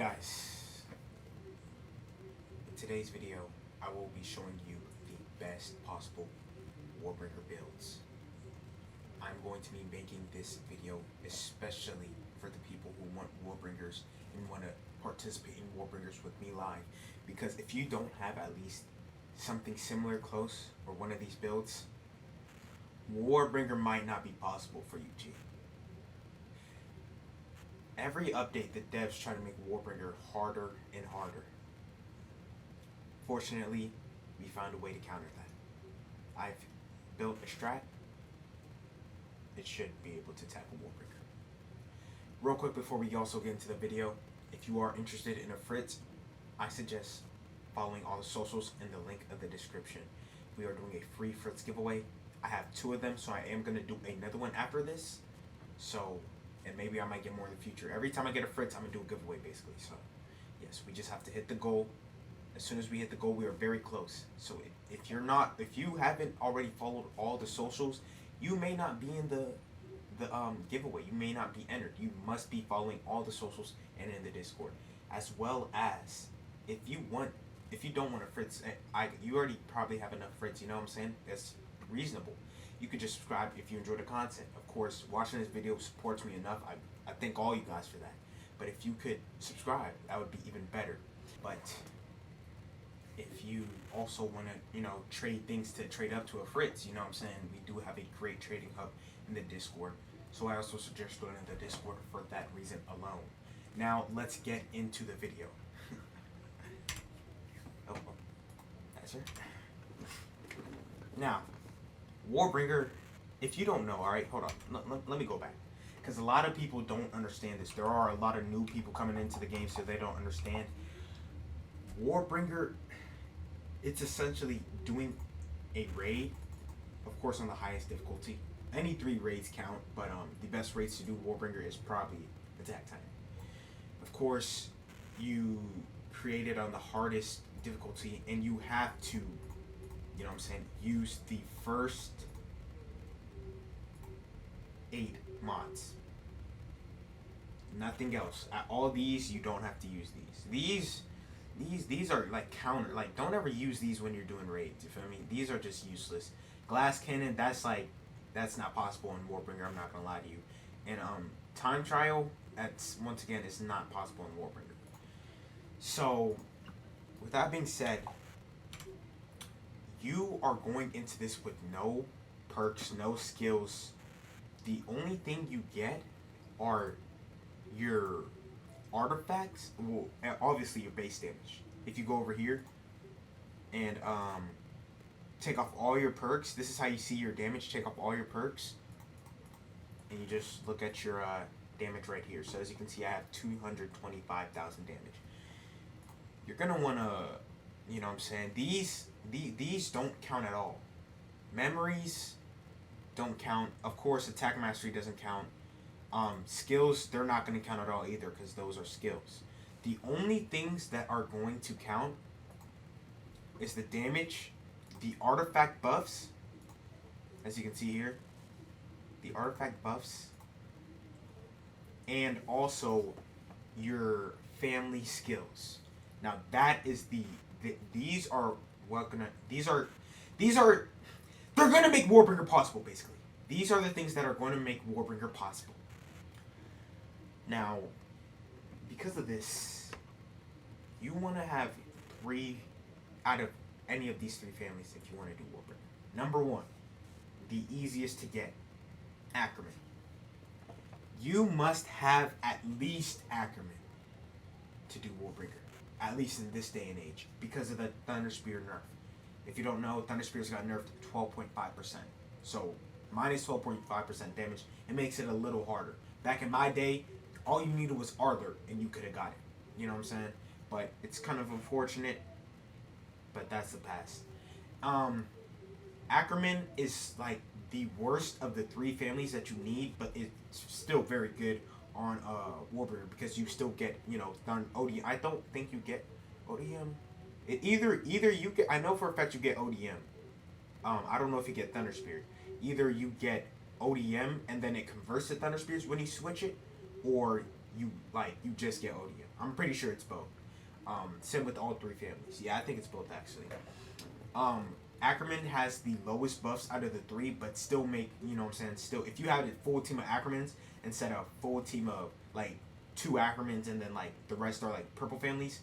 Guys, in today's video I will be showing you the best possible Warbringer builds. I'm going to be making this video especially for the people who want Warbringers and want to participate in Warbringers with me live, because if you don't have at least something similar close or one of these builds, Warbringer might not be possible for you, G. Every update, the devs try to make Warbringer harder and harder. Fortunately, we found a way to counter that. I've built a strat. It should be able to tackle Warbringer. Real quick before we also get into the video, if you are interested in a Fritz, I suggest following all the socials in the link of the description. We are doing a free Fritz giveaway. I have 2 of them, so I am going to do another one after this. And maybe I might get more in the future. Every time I get a Fritz, I'm going to do a giveaway, basically. So, yes, we just have to hit the goal. As soon as we hit the goal, we are very close. So, if you haven't already followed all the socials, you may not be in the giveaway. You may not be entered. You must be following all the socials and in the Discord. As well as, if you don't want a Fritz, you already probably have enough Fritz, you know what I'm saying? That's reasonable. You could just subscribe if you enjoy the content. Of course, watching this video supports me enough. I thank all you guys for that. But if you could subscribe, that would be even better. But if you also want to, trade things to trade up to a Fritz, you know what I'm saying? We do have a great trading hub in the Discord. So I also suggest going to the Discord for that reason alone. Now, let's get into the video. oh, that's her. Now, Warbringer, if you don't know, alright, hold on, let me go back. Because a lot of people don't understand this. There are a lot of new people coming into the game, so they don't understand. Warbringer, it's essentially doing a raid, of course on the highest difficulty. Any 3 raids count, but the best raids to do Warbringer is probably Attack Titan. Of course, you create it on the hardest difficulty, and you have to, use the first 8 mods. Nothing else. All these, you don't have to use these. These are like counter. Like, don't ever use these when you're doing raids. You feel me? These are just useless. Glass cannon, that's not possible in Warbringer. I'm not gonna lie to you. And time trial, that's once again, it's not possible in Warbringer. So, with that being said, you are going into this with no perks, no skills. The only thing you get are your artifacts. Well, obviously your base damage. If you go over here and take off all your perks, this is how you see your damage. Take off all your perks, and you just look at your damage right here. So as you can see, I have 225,000 damage. You're gonna wanna, these don't count at all. Memories don't count. Of course, attack mastery doesn't count. Skills, they're not going to count at all either, because those are skills. The only things that are going to count is the damage, the artifact buffs, as you can see here, the artifact buffs, and also your family skills. Now that is these are they're gonna make Warbringer possible, basically. These are the things that are going to make Warbringer possible. Now, because of this, you want to have 3 out of any of these 3 families if you want to do Warbringer. Number 1, the easiest to get, Ackerman. You must have at least Ackerman to do Warbringer. At least in this day and age, because of the Thunder Spear nerf. If you don't know, Thunder Spears got nerfed 12.5%. So, minus 12.5% damage, it makes it a little harder. Back in my day, all you needed was Arthur, and you could have got it. You know what I'm saying? But it's kind of unfortunate, but that's the past. Ackerman is like the worst of the 3 families that you need, but it's still very good on Warbringer, because you still get, ODM. I don't think you get ODM. Either you get, I know for a fact you get ODM. I don't know if you get Thunder Spear. Either you get ODM and then it converts to Thunder Spears when you switch it, or you just get ODM. I'm pretty sure it's both. Same with all three families. Yeah, I think it's both actually. Ackerman has the lowest buffs out of the three, but still make, you know what I'm saying, still, if you have a full team of Ackermans instead of a full team of, like, 2 Ackermans and then, like, the rest are, like, purple families,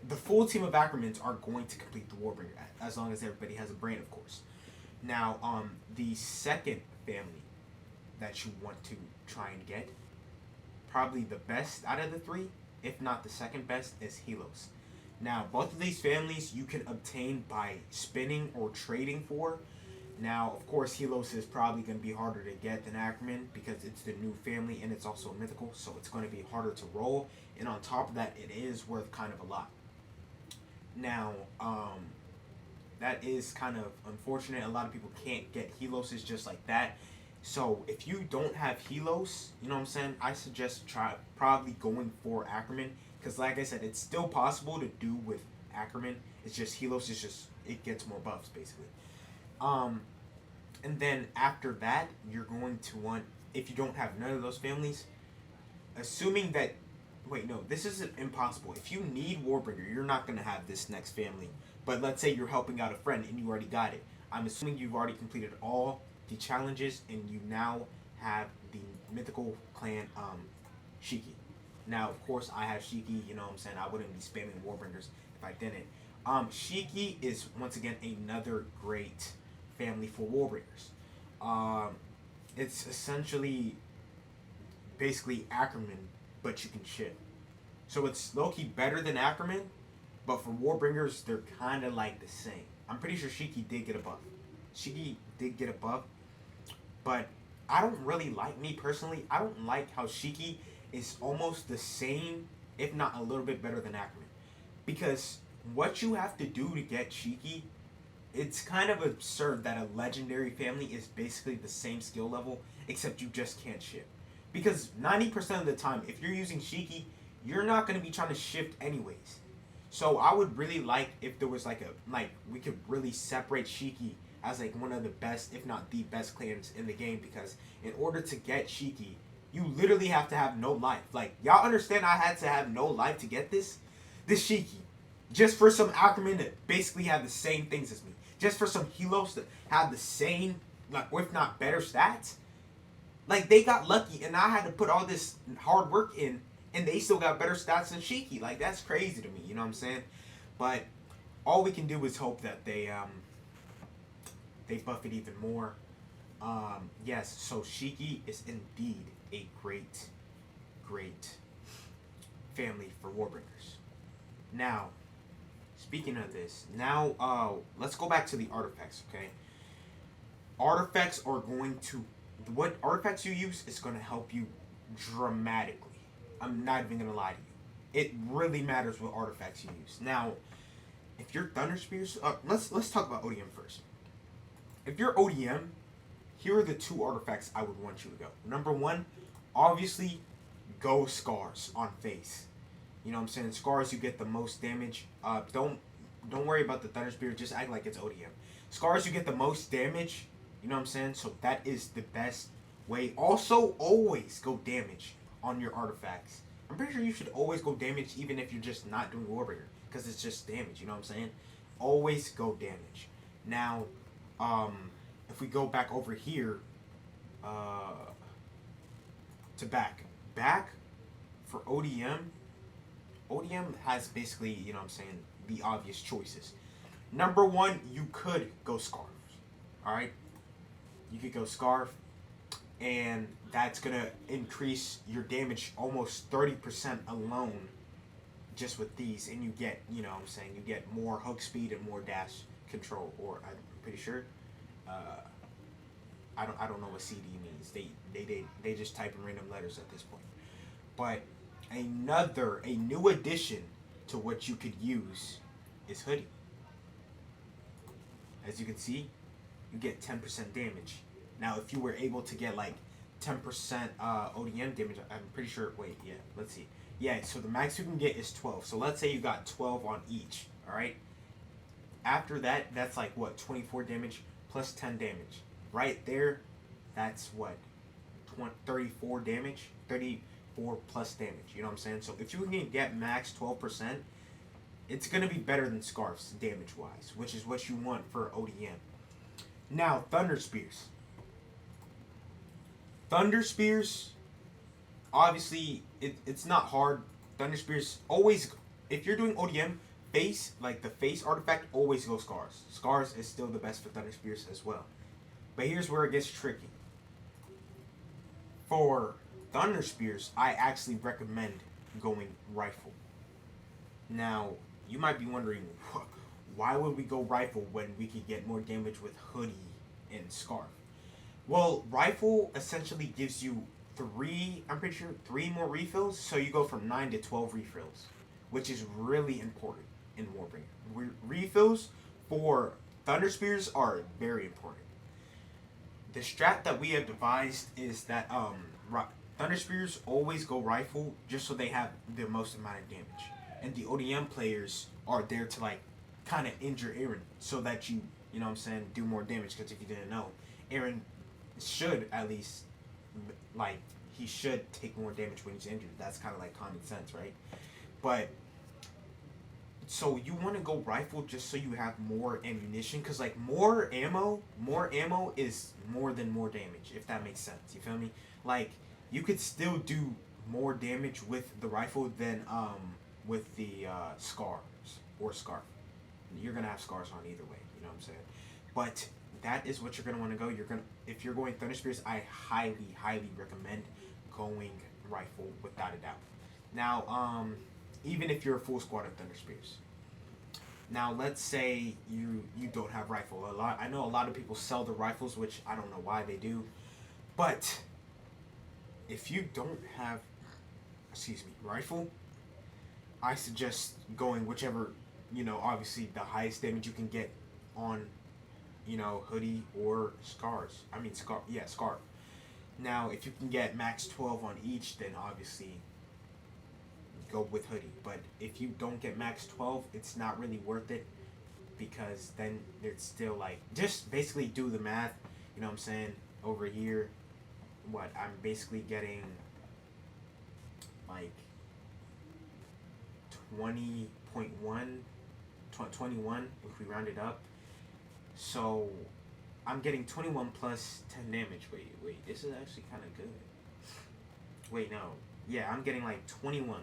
the full team of Ackermans are going to complete the Warbringer, as long as everybody has a brain, of course. Now, the second family that you want to try and get, probably the best out of the three, if not the second best, is Helos. Now, both of these families you can obtain by spinning or trading for. Now, of course, Helos is probably going to be harder to get than Ackerman because it's the new family and it's also mythical, so it's going to be harder to roll. And on top of that, it is worth kind of a lot. Now, that is kind of unfortunate. A lot of people can't get Heloses just like that. So if you don't have Helos, you know what I'm saying, I suggest probably going for Ackerman. Because like I said, it's still possible to do with Ackerman. It's just Helos is just, it gets more buffs basically. And then after that, you're going to want, if you don't have none of those families, assuming that, wait, no, this isn't impossible. If you need Warbringer, you're not going to have this next family. But let's say you're helping out a friend and you already got it. I'm assuming you've already completed all the challenges and you now have the mythical clan Shiki. Now, of course, I have Shiki, you know what I'm saying? I wouldn't be spamming Warbringers if I didn't. Shiki is, once again, another great family for Warbringers. It's essentially basically Ackerman, but you can ship. So it's low-key better than Ackerman, but for Warbringers, they're kind of like the same. I'm pretty sure Shiki did get a buff. Shiki did get a buff, but I don't really like, me personally, I don't like how Shiki is almost the same, if not a little bit better than Ackerman. Because what you have to do to get Shiki, it's kind of absurd that a legendary family is basically the same skill level, except you just can't ship. Because 90% of the time, if you're using Shiki, you're not going to be trying to shift anyways. So I would really like if there was like we could really separate Shiki as like one of the best, if not the best clans in the game, because in order to get Shiki, you literally have to have no life. Like, y'all understand I had to have no life to get this Shiki. Just for some Ackerman to basically have the same things as me. Just for some Helos to have the same, like, if not better stats. Like, they got lucky and I had to put all this hard work in and they still got better stats than Shiki. Like, that's crazy to me, you know what I'm saying? But all we can do is hope that they buff it even more. Yes, so Shiki is indeed a great family for Warbringers. Now, speaking of this, now let's go back to the artifacts, okay? Artifacts are going to, what artifacts you use is going to help you dramatically. I'm not even going to lie to you. It really matters what artifacts you use. Now, if you're Thunder Spears, let's talk about ODM first. If you're ODM, here are the 2 artifacts I would want you to go. Number 1, obviously, go Scars on face. You know what I'm saying? Scars, you get the most damage. Don't worry about the Thunder Spear. Just act like it's ODM. Scars, you get the most damage. You know what I'm saying? So that is the best way. Also, always go damage on your artifacts. I'm pretty sure you should always go damage even if you're just not doing Warbringer, because it's just damage. You know what I'm saying? Always go damage. Now, if we go back over here to back for ODM has basically, you know what I'm saying, the obvious choices. Number 1, you could go Scarf. Alright? You could go Scarf, and that's going to increase your damage almost 30% alone just with these, and you get, you know what I'm saying, you get more hook speed and more dash control, or I'm pretty sure. I don't know what CD means. They just type in random letters at this point. But a new addition to what you could use is Hoodie. As you can see, you get 10% damage. Now, if you were able to get like 10% ODM damage, I'm pretty sure. Wait, yeah, let's see. Yeah, so the max you can get is 12. So let's say you got 12 on each. All right. After that, that's like what, 24 damage plus 10 damage. Right there, that's what, 34 damage. 4 plus damage. You know what I'm saying? So if you can get max 12%, it's going to be better than Scarf's damage-wise, which is what you want for ODM. Now, Thunder Spears. Thunder Spears, obviously, it's not hard. Thunder Spears always, if you're doing ODM, face, like the face artifact, always go Scars. Scars is still the best for Thunder Spears as well. But here's where it gets tricky. For Thunder Spears, I actually recommend going Rifle. Now, you might be wondering, why would we go Rifle when we could get more damage with Hoodie and Scarf? Well, Rifle essentially gives you 3 more refills, so you go from 9 to 12 refills, which is really important in Warbringer. Refills for Thunder Spears are very important. The strat that we have devised is that Thunder Spears always go Rifle just so they have the most amount of damage. And the ODM players are there to like kind of injure Aaron so that you know what I'm saying, do more damage. Because if you didn't know, Aaron should at least, like, he should take more damage when he's injured. That's kind of like common sense, right? But so you want to go Rifle just so you have more ammunition, because like more ammo is more than more damage, if that makes sense. You feel me? Like, you could still do more damage with the Rifle than with the Scars or Scarf. You're gonna have Scars on either way, you know what I'm saying? But that is what you're gonna want to go. If you're going Thunder Spears, I highly recommend going Rifle without a doubt. Now, even if you're a full squad of Thunder Spears. Now, let's say you don't have Rifle. I know a lot of people sell the rifles, which I don't know why they do. But if you don't have, Rifle, I suggest going whichever, obviously the highest damage you can get on, Hoodie or Scars. Scarf. Now, if you can get max 12 on each, then obviously go with Hoodie. But if you don't get max 12, it's not really worth it, because then it's still like, just basically do the math, you know what I'm saying, over here. I'm basically getting like 20.1, 21 if we round it up. So I'm getting 21 plus 10 damage. Wait, this is actually kind of good. Wait, no. Yeah, I'm getting like 21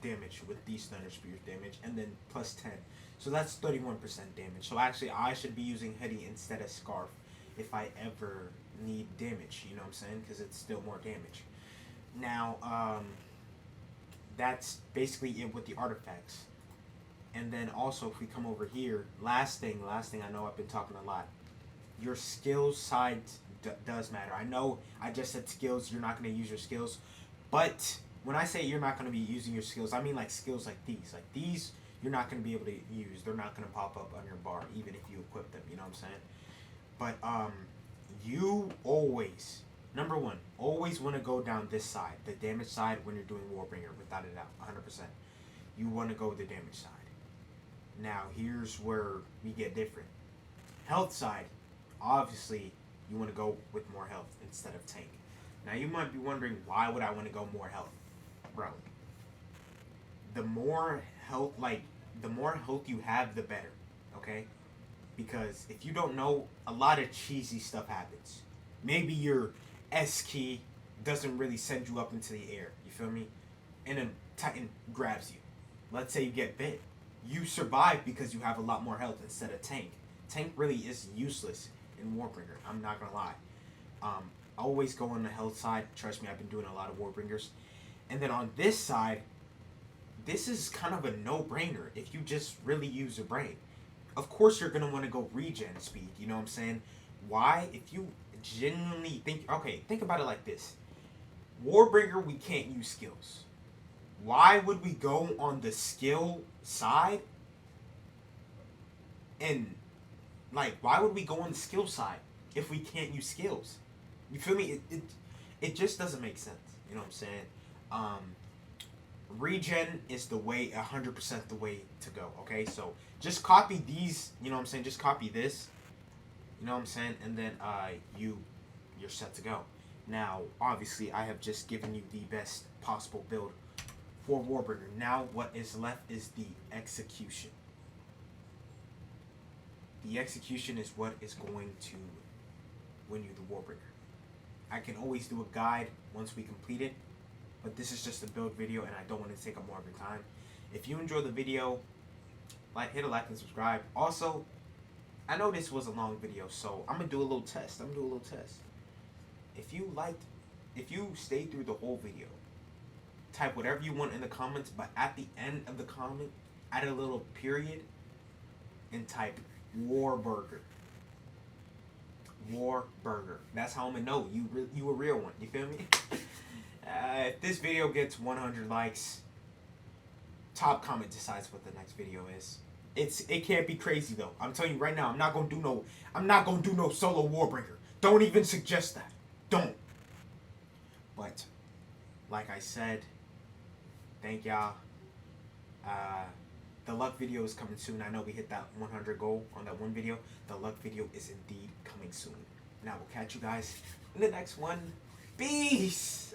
damage with these Thunder Spears damage, and then plus 10. So that's 31% damage. So actually, I should be using Hoodie instead of Scarf if I ever need damage, you know what I'm saying? Because it's still more damage. Now, that's basically it with the artifacts. And then also, if we come over here, last thing, I know I've been talking a lot. Your skills side does matter. I know I just said skills, you're not going to use your skills. But when I say you're not going to be using your skills, I mean like skills like these. Like these, you're not going to be able to use. They're not going to pop up on your bar, even if you equip them, you know what I'm saying? But you always, number one, always want to go down this side, the damage side, when you're doing Warbringer, without a doubt, 100%. You want to go the damage side. Now, here's where we get different. Health side, obviously, you want to go with more health instead of tank. Now, you might be wondering, why would I want to go more health? Bro, the more health you have, the better, okay? Because if you don't know, a lot of cheesy stuff happens. Maybe your S key doesn't really send you up into the air, you feel me? And then Titan grabs you. Let's say you get bit. You survive because you have a lot more health instead of tank. Tank really is useless in Warbringer, I'm not gonna lie. Always go on the health side. Trust me, I've been doing a lot of Warbringers. And then on this side, this is kind of a no-brainer if you just really use your brain. Of course you're gonna want to go regen speed, you know what I'm saying? Why? If you genuinely think about it like this. Warbringer, we can't use skills. Why would we go on the skill side? And, why would we go on the skill side if we can't use skills? You feel me? It just doesn't make sense. You know what I'm saying? Regen is the way, 100% the way to go, okay? So, just copy these, you know what I'm saying? Just copy this, you know what I'm saying? And then, you're set to go. Now, obviously, I have just given you the best possible build for Warbringer. Now, what is left is the execution. The execution is what is going to win you the Warbringer. I can always do a guide once we complete it, but this is just a build video and I don't want to take up more of your time. If you enjoyed the video, hit a like and subscribe. Also, I know this was a long video, so I'm going to do a little test. If you stayed through the whole video, type whatever you want in the comments, but at the end of the comment, add a little period and type Warburger. Warburger. That's how I'm gonna know you a real one. You feel me? If this video gets 100 likes, top comment decides what the next video is. It can't be crazy though. I'm telling you right now, I'm not gonna do no solo Warbringer. Don't even suggest that. Don't. But like I said, thank y'all. The luck video is coming soon. I know we hit that 100 goal on that one video. The luck video is indeed coming soon. And I will catch you guys in the next one. Peace!